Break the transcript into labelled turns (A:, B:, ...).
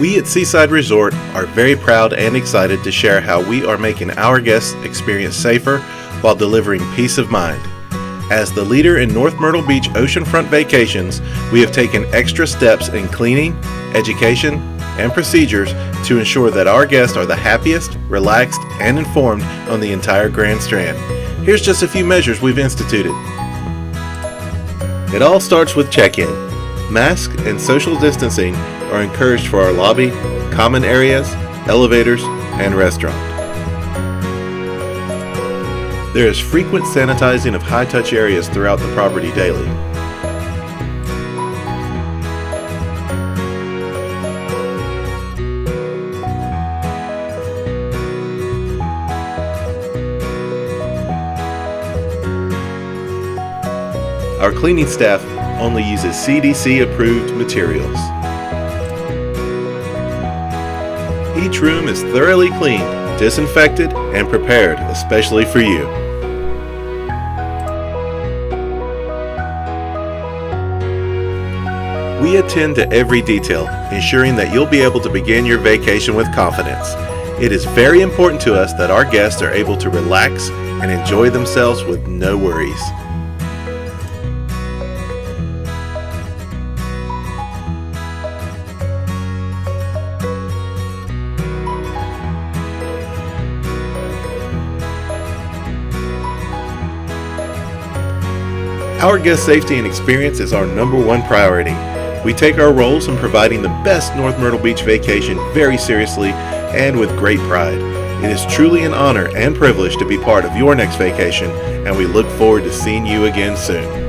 A: We at Seaside Resort are very proud and excited to share how we are making our guests experience safer while delivering peace of mind. As the leader in North Myrtle Beach oceanfront vacations, we have taken extra steps in cleaning, education, and procedures to ensure that our guests are the happiest, relaxed, and informed on the entire Grand Strand. Here's just a few measures we've instituted. It all starts with check-in. Masks and social distancing are encouraged for our lobby, common areas, elevators, and restaurant. There is frequent sanitizing of high-touch areas throughout the property daily. Our cleaning staff only uses CDC-approved materials. Each room is thoroughly cleaned, disinfected, and prepared especially for you. We attend to every detail, ensuring that you'll be able to begin your vacation with confidence. It is very important to us that our guests are able to relax and enjoy themselves with no worries. Our guest safety and experience is our number one priority. We take our roles in providing the best North Myrtle Beach vacation very seriously and with great pride. It is truly an honor and privilege to be part of your next vacation, and we look forward to seeing you again soon.